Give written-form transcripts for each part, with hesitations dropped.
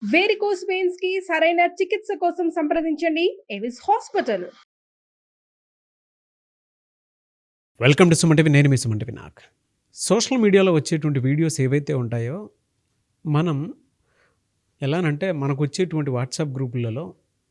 Varicose veins కి సరైన చికిత్స కోసం సంప్రదించండి Avis hospital. Welcome to Suman. నేను మీ సుమన్ వినాయక్. సోషల్ మీడియాలో వచ్చేటువంటి వీడియోస్ ఏవైతే ఉంటాయో మనం ఎలానంటే మనకు వచ్చేటువంటి వాట్సాప్ గ్రూపులలో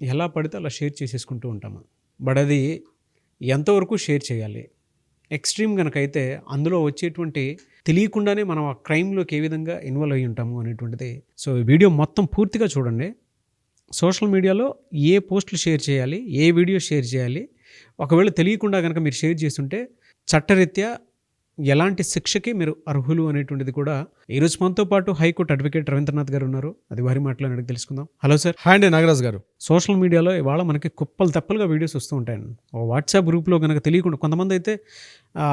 ఎలా పడితే అలా షేర్ చేసేసుకుంటూ ఉంటాము. బట్ అది ఎంతవరకు షేర్ చేయాలి, ఎక్స్ట్రీమ్ కనుక అయితే అందులో వచ్చేటువంటి తెలియకుండానే మనం ఆ క్రైమ్లోకి ఏ విధంగా ఇన్వాల్వ్ అయ్యి ఉంటాము అనేటువంటిది. సో ఈ వీడియో మొత్తం పూర్తిగా చూడండి. సోషల్ మీడియాలో ఏ పోస్టులు షేర్ చేయాలి, ఏ వీడియో షేర్ చేయాలి, ఒకవేళ తెలియకుండా కనుక మీరు షేర్ చేస్తుంటే చట్టరీత్యా ఎలాంటి శిక్షకి మీరు అర్హులు అనేటువంటిది కూడా ఈరోజు మనతో పాటు హైకోర్టు అడ్వకేట్ రవీంద్రనాథ్ గారు ఉన్నారు. అది వారి మాటలో అడిగి తెలుసుకుందాం. Hello sir. హాయ్ అండి నాగరాజ్ గారు. సోషల్ మీడియాలో ఇవాళ మనకి కుప్పలు తెప్పలుగా వీడియోస్ వస్తూ ఉంటాయండి. వాట్సాప్ గ్రూప్లో కనుక తెలియకుండా కొంతమంది అయితే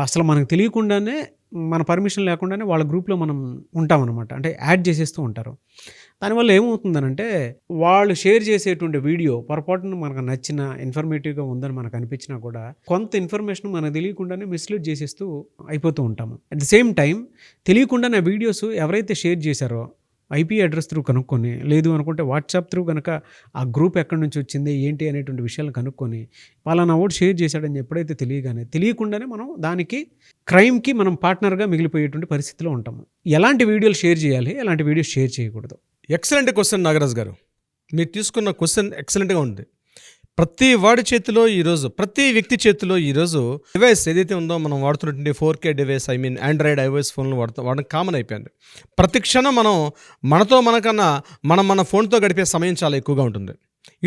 అసలు మనకు తెలియకుండానే మన పర్మిషన్ లేకుండానే వాళ్ళ గ్రూప్లో మనం ఉంటామన్నమాట. అంటే యాడ్ చేసేస్తూ ఉంటారు. దానివల్ల ఏమవుతుందనంటే వాళ్ళు షేర్ చేసేటువంటి వీడియో పొరపాటున మనకు నచ్చిన ఇన్ఫర్మేటివ్గా ఉందని మనకు అనిపించినా కూడా కొంత ఇన్ఫర్మేషన్ మనకు తెలియకుండానే మిస్లీడ్ చేసేస్తూ అయిపోతూ ఉంటాము. అట్ ది సేమ్ టైం తెలియకుండానే వీడియోస్ ఎవరైతే షేర్ చేశారో ఐపీ అడ్రస్ త్రూ కనుక్కొని, లేదు అనుకుంటే వాట్సాప్ త్రూ కనుక ఆ గ్రూప్ ఎక్కడి నుంచి వచ్చింది ఏంటి అనేటువంటి విషయాలు కనుక్కొని వాళ్ళని ఓటు షేర్ చేశాడని ఎప్పుడైతే తెలియకుండానే మనం దానికి క్రైమ్కి మనం పార్ట్నర్గా మిగిలిపోయేటువంటి పరిస్థితిలో ఉంటాము. ఎలాంటి వీడియోలు షేర్ చేయాలి, ఎలాంటి వీడియోస్ షేర్ చేయకూడదు? ఎక్సలెంట్ క్వశ్చన్ నాగరాజ్ గారు. మీరు తీసుకున్న క్వశ్చన్ ఎక్సలెంట్గా ఉంది. ప్రతి వాడి చేతిలో ఈరోజు, ప్రతి వ్యక్తి చేతిలో ఈరోజు డివైస్ ఏదైతే ఉందో మనం వాడుతున్నటువంటి 4K డివైస్, ఆండ్రాయిడ్ ఐఓఎస్ ఫోన్లు వాడడం కామన్ అయిపోయింది. ప్రతి క్షణం మనకన్నా మన ఫోన్తో గడిపే సమయం చాలా ఎక్కువగా ఉంటుంది.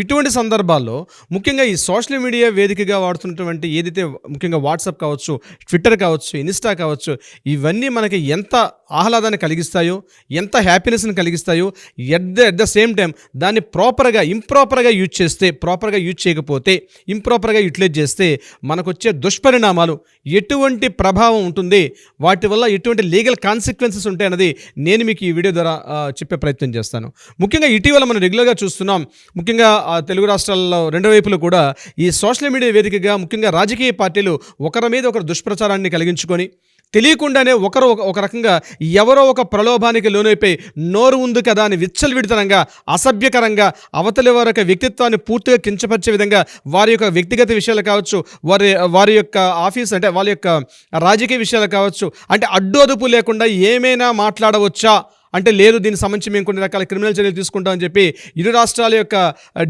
ఇటువంటి సందర్భాల్లో ముఖ్యంగా ఈ సోషల్ మీడియా వేదికగా వాడుతున్నటువంటి ఏదైతే ముఖ్యంగా వాట్సాప్ కావచ్చు, ట్విట్టర్ కావచ్చు, ఇన్స్టా కావచ్చు, ఇవన్నీ మనకి ఎంత ఆహ్లాదాన్ని కలిగిస్తాయో, ఎంత హ్యాపీనెస్ని కలిగిస్తాయో, ఎట్ ద సేమ్ టైం దాన్ని ఇంప్రాపర్గా యూజ్ చేస్తే, ప్రాపర్గా యూజ్ చేయకపోతే, ఇంప్రాపర్గా యూటిలైజ్ చేస్తే మనకు వచ్చే దుష్పరిణామాలు, ఎటువంటి ప్రభావం ఉంటుంది, వాటి వల్ల ఎటువంటి లీగల్ కాన్సిక్వెన్సెస్ ఉంటాయన్నది నేను మీకు ఈ వీడియో ద్వారా చెప్పే ప్రయత్నం చేస్తాను. ముఖ్యంగా ఇటీవల మనం రెగ్యులర్గా చూస్తున్నాం. ముఖ్యంగా తెలుగు రాష్ట్రాల్లో రెండు వైపులు కూడా ఈ సోషల్ మీడియా వేదికగా ముఖ్యంగా రాజకీయ పార్టీలు ఒకరి మీద ఒకరు దుష్ప్రచారాన్ని కలిగించుకొని తెలియకుండానే ఒక రకంగా ఎవరో ఒక ప్రలోభానికి లోనైపోయి నోరు ఉంది కదా అని విచ్చలవిడితనంగా, అసభ్యకరంగా, అవతలి వారి యొక్క వ్యక్తిత్వాన్ని పూర్తిగా కించపరిచే విధంగా వారి యొక్క వ్యక్తిగత విషయాలు కావచ్చు, వారి యొక్క ఆఫీస్ అంటే వాళ్ళ యొక్క రాజకీయ విషయాలు కావచ్చు, అంటే అడ్డు అదుపు లేకుండా ఏమైనా మాట్లాడవచ్చా అంటే లేదు, దీనికి సంబంధించి మేము కొన్ని రకాల క్రిమినల్ చర్యలు తీసుకుంటామని చెప్పి ఇరు రాష్ట్రాల యొక్క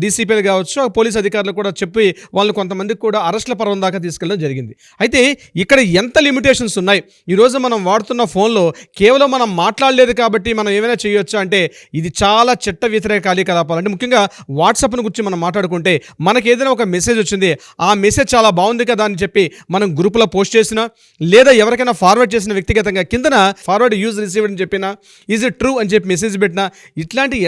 డీసీపీలు కావచ్చు, పోలీస్ అధికారులు కూడా చెప్పి వాళ్ళు కొంతమందికి కూడా అరెస్టుల పర్వం దాకా తీసుకెళ్ళడం జరిగింది. అయితే ఇక్కడ ఎంత లిమిటేషన్స్ ఉన్నాయి. ఈరోజు మనం వాడుతున్న ఫోన్లో కేవలం మనం మాట్లాడలేదు కాబట్టి మనం ఏమైనా చేయొచ్చా అంటే ఇది చాలా చట్ట వ్యతిరేక కార్యకలాపాలు. అంటే ముఖ్యంగా వాట్సాప్ను గురించి మనం మాట్లాడుకుంటే మనకి ఏదైనా ఒక మెసేజ్ వచ్చింది, ఆ మెసేజ్ చాలా బాగుంది కదా అని చెప్పి మనం గ్రూపులో పోస్ట్ చేసినా, లేదా ఎవరికైనా ఫార్వర్డ్ చేసిన వ్యక్తిగతంగా కిందన ఫార్వర్డ్ యూజ్ రిసీవ్డ్ అని చెప్పినా, ఈజ్ ట్రూ అని చెప్పి మెసేజ్ పెట్టినా,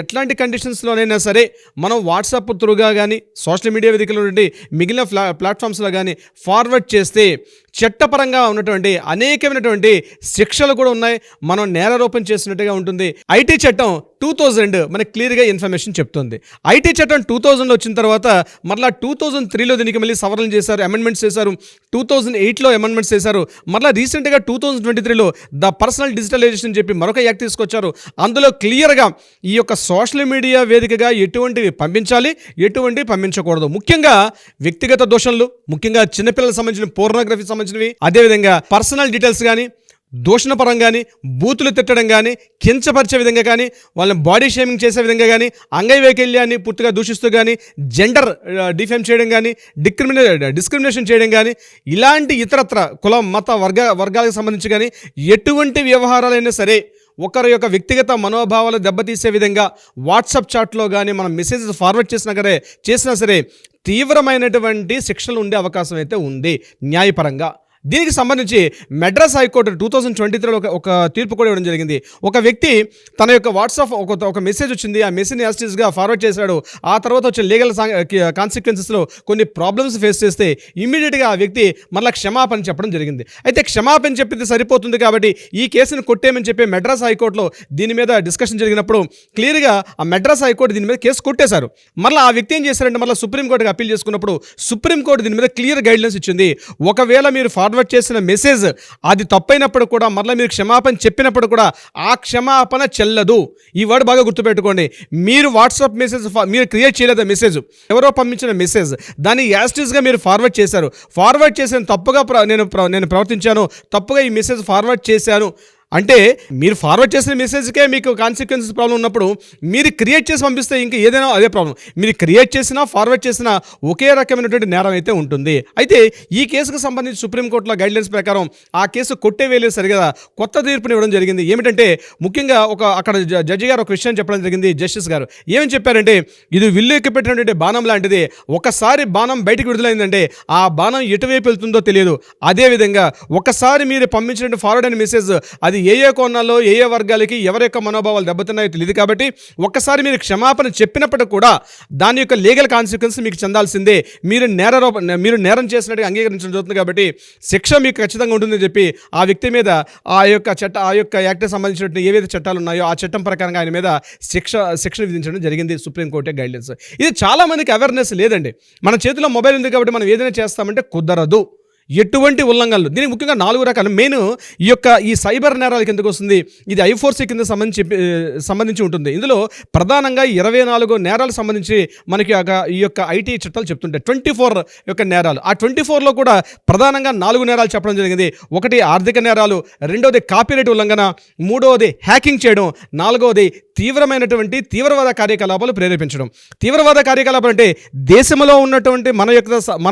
ఎట్లాంటి కండిషన్స్లోనైనా సరే మనం వాట్సాప్ త్రూగా కానీ సోషల్ మీడియా వేదికలో నుండి మిగిలిన ప్లాట్ఫామ్స్లో కానీ ఫార్వర్డ్ చేస్తే చట్టపరంగా ఉన్నటువంటి అనేకమైనటువంటి శిక్షలు కూడా ఉన్నాయి. మనం నేరారోపణ చేసినట్టుగా ఉంటుంది. ఐటీ చట్టం 2000 మనకి క్లియర్గా ఇన్ఫర్మేషన్ చెప్తుంది. ఐటీ చట్టం 2000లో వచ్చిన తర్వాత మరలా 2003లో దీనికి మళ్ళీ సవరణలు చేశారు, అమెండ్మెంట్స్ చేశారు. 2008లో అమెండ్మెంట్స్ చేశారు. మరలా రీసెంట్గా 2023లో ద పర్సనల్ డిజిటలైజేషన్ చెప్పి మరొక యాక్ట్ తీసుకొచ్చారు. అందులో క్లియర్గా ఈ యొక్క సోషల్ మీడియా వేదికగా ఎటువంటివి పంపించాలి, ఎటువంటివి పంపించకూడదు. ముఖ్యంగా వ్యక్తిగత దోషణలు, ముఖ్యంగా చిన్నపిల్లలకు సంబంధించిన పోర్నోగ్రఫీ సంబంధించినవి, అదేవిధంగా పర్సనల్ డీటెయిల్స్ కానీ, దూషణపరం కానీ, బూతులు తిట్టడం కానీ, కించపరిచే విధంగా కానీ, వాళ్ళని బాడీ షేమింగ్ చేసే విధంగా కానీ, అంగవైకల్యాన్ని పూర్తిగా దూషిస్తూ కానీ, జెండర్ డిఫేమ్ చేయడం కానీ, డిస్క్రిమినేషన్ చేయడం కానీ, ఇలాంటి ఇతరత్ర కుల మత వర్గాలకు సంబంధించి కానీ ఎటువంటి వ్యవహారాలైనా సరే ఒకరి యొక్క వ్యక్తిగత మనోభావాలు దెబ్బతీసే విధంగా వాట్సాప్ చాట్లో కానీ మనం మెసేజెస్ ఫార్వర్డ్ చేసినా సరే తీవ్రమైనటువంటి శిక్షలు ఉండే అవకాశం అయితే ఉంది న్యాయపరంగా. దీనికి సంబంధించి మెడ్రాస్ హైకోర్టు 2023లో ఒక తీర్పు కూడా ఇవ్వడం జరిగింది. ఒక వ్యక్తి తన యొక్క వాట్సాప్ ఒక మెసేజ్ వచ్చింది, ఆ మెసేజ్ని యాస్టిస్గా ఫార్వర్డ్ చేశాడు. ఆ తర్వాత వచ్చే లీగల్ కాన్సిక్వెన్సెస్లో కొన్ని ప్రాబ్లమ్స్ ఫేస్ చేస్తే ఇమ్మీడియట్గా ఆ వ్యక్తి మళ్ళీ క్షమాపణ చెప్పడం జరిగింది. అయితే క్షమాపణ చెప్పింది సరిపోతుంది కాబట్టి ఈ కేసును కొట్టేయమని చెప్పి మెడ్రాస్ హైకోర్టులో దీని మీద డిస్కషన్ జరిగినప్పుడు క్లియర్గా ఆ మెడ్రాస్ హైకోర్టు దీని మీద కేసు కొట్టేశారు. మళ్ళీ ఆ వ్యక్తి ఏం చేశారంటే మళ్ళీ సుప్రీంకోర్టుకి అప్పీల్ చేసుకున్నప్పుడు సుప్రీంకోర్టు దీని మీద క్లియర్ గైడ్లైన్స్ ఇచ్చింది. ఒకవేళ మీరు ఫార్వర్డ్ చేసిన మెసేజ్ అది తప్పైనప్పుడు కూడా మరలా మీరు క్షమాపణ చెప్పినప్పుడు కూడా ఆ క్షమాపణ చెల్లదు. ఈ వర్డ్ బాగా గుర్తుపెట్టుకోండి. మీరు వాట్సాప్ మెసేజ్ మీరు క్రియేట్ చేయలేదు మెసేజ్, ఎవరో పంపించిన మెసేజ్, దాన్ని యాస్టిస్గా మీరు ఫార్వర్డ్ చేశారు. ఫార్వర్డ్ చేసిన తప్పుగా నేను ప్రవర్తించాను, తప్పుగా ఈ మెసేజ్ ఫార్వర్డ్ చేశాను అంటే మీరు ఫార్వర్డ్ చేసిన మెసేజ్కే మీకు కాన్సిక్వెన్సెస్ ప్రాబ్లం ఉన్నప్పుడు మీరు క్రియేట్ చేసి పంపిస్తే ఇంకా ఏదైనా అదే ప్రాబ్లం. మీరు క్రియేట్ చేసినా ఫార్వర్డ్ చేసినా ఒకే రకమైనటువంటి నేరం అయితే ఉంటుంది. అయితే ఈ కేసుకు సంబంధించి సుప్రీంకోర్టులో గైడ్లైన్స్ ప్రకారం ఆ కేసు కొట్టేవేలేదు సరిగా కొత్త తీర్పుని ఇవ్వడం జరిగింది. ఏమిటంటే ముఖ్యంగా అక్కడ జడ్జి గారు ఒక విషయం చెప్పడం జరిగింది. జస్టిస్ గారు ఏమని చెప్పారంటే, ఇది విల్లు ఎక్కి పెట్టినటువంటి బాణం లాంటిది, ఒకసారి బాణం బయటికి విడుదలైందంటే ఆ బాణం ఎటువైపు వెళ్తుందో తెలియదు. అదేవిధంగా ఒకసారి మీరు పంపించినటువంటి ఫార్వర్డ్ అయిన మెసేజ్ అది ఏ కోణాల్లో ఏ వర్గాలకి ఎవరి యొక్క మనోభావాలు దెబ్బతిన్నాయో తెలియదు. కాబట్టి ఒక్కసారి మీరు క్షమాపణ చెప్పినప్పుడు కూడా దాని యొక్క లీగల్ కాన్సిక్వెన్స్ మీకు చెందాల్సిందే. మీరు నేరం చేసినట్టుగా అంగీకరించడం జరుగుతుంది. కాబట్టి శిక్ష మీకు ఖచ్చితంగా ఉంటుందని చెప్పి ఆ వ్యక్తి మీద ఆ యొక్క యాక్ట్కి సంబంధించినటువంటి ఏవైతే చట్టాలు ఉన్నాయో ఆ చట్టం ప్రకారంగా ఆయన మీద శిక్ష విధించడం జరిగింది సుప్రీంకోర్టు గైడ్లైన్స్. ఇది చాలా మందికి అవేర్నెస్ లేదండి. మన చేతిలో మొబైల్ ఉంది కాబట్టి మనం ఏదైనా చేస్తామంటే కుదరదు. ఎటువంటి ఉల్లంఘనలు, దీనికి ముఖ్యంగా 4 రకాలు. మెయిన్ ఈ సైబర్ నేరాల కిందకు వస్తుంది. ఇది I4C కింద సంబంధించి ఉంటుంది. ఇందులో ప్రధానంగా 24 నేరాలు సంబంధించి మనకి ఈ యొక్క ఐటీ చట్టాలు చెప్తుంటాయి. 24 యొక్క నేరాలు. ఆ 24లో కూడా ప్రధానంగా 4 నేరాలు చెప్పడం జరిగింది. ఒకటి ఆర్థిక నేరాలు, రెండవది కాపీరైట్ ఉల్లంఘన, మూడవది హ్యాకింగ్ చేయడం, నాలుగవది తీవ్రవాద కార్యకలాపాలు ప్రేరేపించడం. తీవ్రవాద కార్యకలాపాలు అంటే దేశంలో ఉన్నటువంటి మన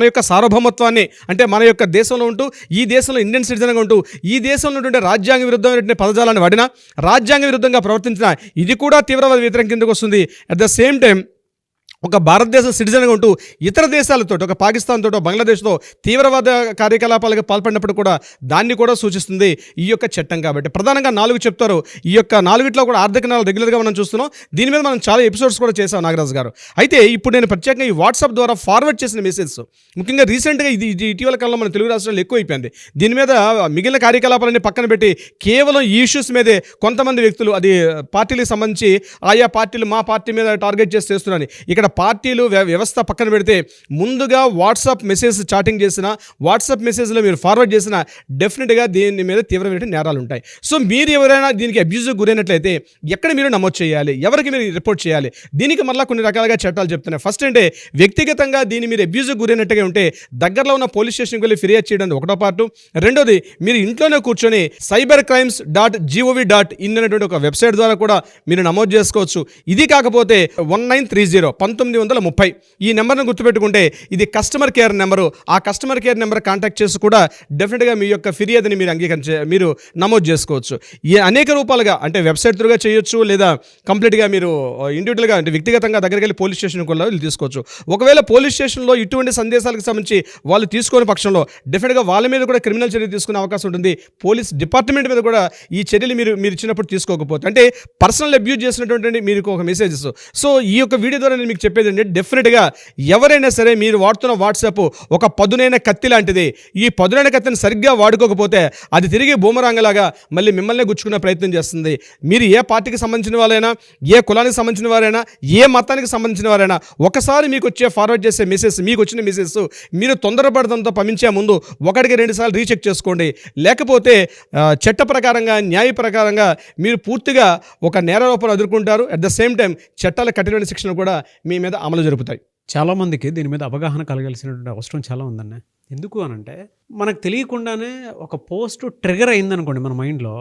యొక్క సార్వభౌమత్వాన్ని, అంటే మన యొక్క దేశంలో ఉంటూ ఈ దేశంలో ఇండియన్ సిటిజన్గా ఉంటూ ఈ దేశంలో ఉన్నటువంటి రాజ్యాంగ విరుద్ధమైనటువంటి పదజాలాన్ని వాడినా, రాజ్యాంగ విరుద్ధంగా ప్రవర్తించినా ఇది కూడా తీవ్రవాద వ్యతిరేకం కిందకు వస్తుంది. అట్ ద సేమ్ టైం ఒక భారతదేశ సిటిజన్గా ఉంటూ ఇతర దేశాలతో, ఒక పాకిస్తాన్ తోటో బంగ్లాదేశ్తో తీవ్రవాద కార్యకలాపాలకు పాల్పడినప్పుడు కూడా దాన్ని కూడా సూచిస్తుంది ఈ యొక్క చట్టం. కాబట్టి ప్రధానంగా 4 చెప్తారు. ఈ యొక్క 4 కూడా ఆర్థిక నేరాలు రెగ్యులర్గా మనం చూస్తున్నాం. దీని మీద మనం చాలా ఎపిసోడ్స్ కూడా చేసాం నాగరాజు గారు. అయితే ఇప్పుడు నేను ప్రత్యేకంగా ఈ వాట్సాప్ ద్వారా ఫార్వర్డ్ చేసిన మెసేజ్ ముఖ్యంగా రీసెంట్గా ఇది ఇటీవల కాలంలో మన తెలుగు రాష్ట్రాల్లో ఎక్కువైపోయింది. దీని మీద మిగిలిన కార్యకలాపాలన్నీ పక్కన పెట్టి కేవలం ఈ ఇష్యూస్ మీదే కొంతమంది వ్యక్తులు, అది పార్టీలకు సంబంధించి ఆయా పార్టీలు మా పార్టీ మీద టార్గెట్ చేస్తున్నారని, ఇక్కడ పార్టీలు వ్యవస్థ పక్కన పెడితే ముందుగా వాట్సాప్ మెసేజ్ చాటింగ్ చేసిన, వాట్సాప్ మెసేజ్లో మీరు ఫార్వర్డ్ చేసిన డెఫినెట్గా దీని మీద తీవ్రమైన నేరాలు ఉంటాయి. సో మీరు ఎవరైనా దీనికి అబ్యూజ్కి గురైనట్లయితే ఎక్కడ మీరు నమోదు చేయాలి, ఎవరికి మీరు రిపోర్ట్ చేయాలి, దీనికి మళ్ళీ కొన్ని రకాలుగా చట్టాలు చెప్తున్నాయి. ఫస్ట్ అంటే వ్యక్తిగతంగా దీన్ని మీరు అబ్యూజ్కి గురైనట్టుగా ఉంటే దగ్గరలో ఉన్న పోలీస్ స్టేషన్కి వెళ్ళి ఫిర్యాదు చేయడం ఒకటో పార్టు. రెండోది మీరు ఇంట్లోనే కూర్చొని cybercrimes.gov.in అనేటువంటి ఒక వెబ్సైట్ ద్వారా కూడా మీరు నమోదు చేసుకోవచ్చు. ఇది కాకపోతే 1930 ఈ నెంబర్ను గుర్తుపెట్టుకుంటే ఇది కస్టమర్ కేర్ నెంబరు. ఆ కస్టమర్ కేర్ నెంబర్ కాంటాక్ట్ చేసి కూడా డెఫినెట్గా మీ యొక్క ఫిర్యాదుని మీరు నమోదు చేసుకోవచ్చు. అనేక రూపాలుగా, అంటే వెబ్సైట్ త్రూగా చేయొచ్చు, లేదా కంప్లీట్గా మీరు ఇండివిజువల్గా అంటే వ్యక్తిగతంగా దగ్గరికి వెళ్ళి పోలీస్ స్టేషన్కి వెళ్ళి తీసుకోవచ్చు. ఒకవేళ పోలీస్ స్టేషన్లో ఇటువంటి సందేశాలకు సంబంధించి వాళ్ళు తీసుకోని పక్షంలో డెఫినెట్గా వాళ్ళ మీద కూడా క్రిమినల్ చర్య తీసుకునే అవకాశం ఉంటుంది. పోలీస్ డిపార్ట్మెంట్ మీద కూడా ఈ చర్యలు మీరు ఇచ్చినప్పుడు తీసుకోకపోతే, అంటే పర్సనల్ అబ్యూజ్ చేసినటువంటి మీకు ఒక మెసేజెస్. సో ఈ యొక్క వీడియో ద్వారా నేను మీకు చెప్పేది ఏంటంటే, డెఫినెట్గా ఎవరైనా సరే మీరు వాడుతున్న వాట్సాప్ ఒక పదునైన కత్తి లాంటిది. ఈ పదునైన కత్తిని సరిగ్గా వాడుకోకపోతే అది తిరిగి బూమరాంగలాగా మళ్ళీ మిమ్మల్ని గుచ్చుకునే ప్రయత్నం చేస్తుంది. మీరు ఏ పార్టీకి సంబంధించిన వాళ్ళైనా, ఏ కులానికి సంబంధించిన వారైనా, ఏ మతానికి సంబంధించిన వారైనా ఒకసారి మీకు ఫార్వర్డ్ చేసే మెసేజ్, మీకు వచ్చిన మెసేజ్ మీరు తొందరపడడంతో పంపించే ముందు 1-2 సార్లు రీచెక్ చేసుకోండి. లేకపోతే చట్ట ప్రకారంగా, న్యాయ ప్రకారంగా మీరు పూర్తిగా ఒక నేరారోపణ ఎదుర్కొంటారు. అట్ ద సేమ్ టైం చట్టాల కఠినమైన శిక్షణ కూడా మీ మీద అమలు జరుపుతాయి. చాలామందికి దీని మీద అవగాహన కలగాల్సినటువంటి అవసరం చాలా ఉందన్న. ఎందుకు అనంటే మనకు తెలియకుండానే ఒక పోస్ట్ ట్రిగర్ అయిందనుకోండి, మన మైండ్లో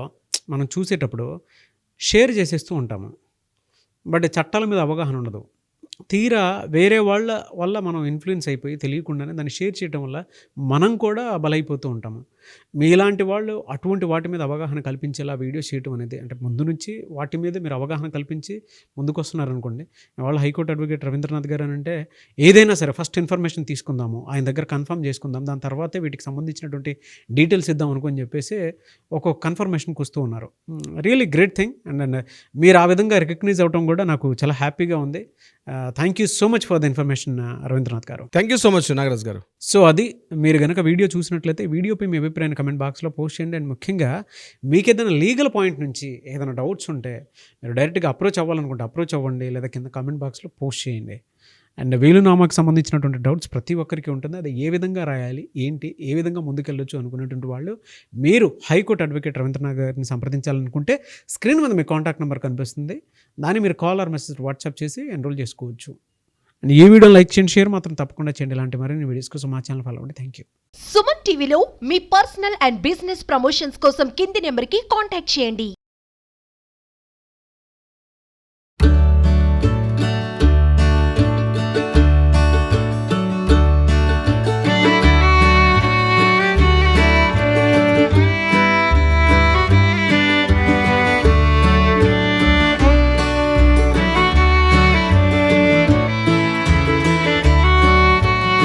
మనం చూసేటప్పుడు షేర్ చేసేస్తూ ఉంటాము. బట్ చట్టాల మీద అవగాహన ఉండదు. తీరా వేరే వాళ్ళ వల్ల మనం ఇన్ఫ్లుయెన్స్ అయిపోయి తెలియకుండానే దాన్ని షేర్ చేయడం వల్ల మనం కూడా బలైపోతూ ఉంటాము. మీలాంటి వాళ్ళు అటువంటి వాటి మీద అవగాహన కల్పించేలా వీడియో చేయటం అనేది, అంటే ముందు నుంచి వాటి మీద మీరు అవగాహన కల్పించి ముందుకు వస్తున్నారనుకోండి. వాళ్ళు హైకోర్టు అడ్వకేట్ రవీంద్రనాథ్ గారు అని అంటే ఏదైనా సరే ఫస్ట్ ఇన్ఫర్మేషన్ తీసుకుందాము, ఆయన దగ్గర కన్ఫర్మ్ చేసుకుందాం, దాని తర్వాతే వీటికి సంబంధించినటువంటి డీటెయిల్స్ ఇద్దాం అనుకొని చెప్పేసి ఒక కన్ఫర్మేషన్కి వస్తూ ఉన్నారు. Really great thing. అండ్ మీరు ఆ విధంగా రికగ్నైజ్ అవ్వడం కూడా నాకు చాలా హ్యాపీగా ఉంది. Thank you so much for the information Ravindranath garu. Thank you so much Nagaraj garu. So అది మీరు కనుక వీడియో చూసినట్లయితే వీడియోపై మీ అభిప్రాయాన్ని కమెంట్ బాక్స్లో పోస్ట్ చేయండి. అండ్ ముఖ్యంగా మీకు ఏదైనా లీగల్ పాయింట్ నుంచి ఏదైనా డౌట్స్ ఉంటే మీరు డైరెక్ట్గా అప్రోచ్ అవ్వాలనుకుంటే అప్రోచ్ అవ్వండి, లేదా కింద కమెంట్ బాక్స్లో పోస్ట్ చేయండి. అండ్ వేలునామాకు సంబంధించినటువంటి డౌట్స్ ప్రతి ఒక్కరికి ఉంటుంది. అది ఏ విధంగా రాయాలి, ఏంటి, ఏ విధంగా ముందుకెళ్ళొచ్చు అనుకునేటువంటి వాళ్ళు మీరు హైకోర్టు అడ్వకేట్ రవీంద్రనాథ్ గారిని సంప్రదించాలనుకుంటే స్క్రీన్ మీద మీ కాంటాక్ట్ నెంబర్ కనిపిస్తుంది. దాన్ని మీరు కాల్ ఆర్ మెసేజ్ వాట్సాప్ చేసి ఎన్రోల్ చేసుకోవచ్చు. అండ్ ఈ వీడియో లైక్ చేయండి, షేర్ మాత్రం తప్పకుండా చేయండి. ఇలాంటి మరిన్ని వీడియోస్ కోసం మా ఛానల్ ఫాలో అవ్వండి. Thank you. సుమన్ టీవీలో మీ పర్సనల్ అండ్ బిజినెస్ ప్రమోషన్స్ కోసం కింది నెంబర్కి కాంటాక్ట్ చేయండి.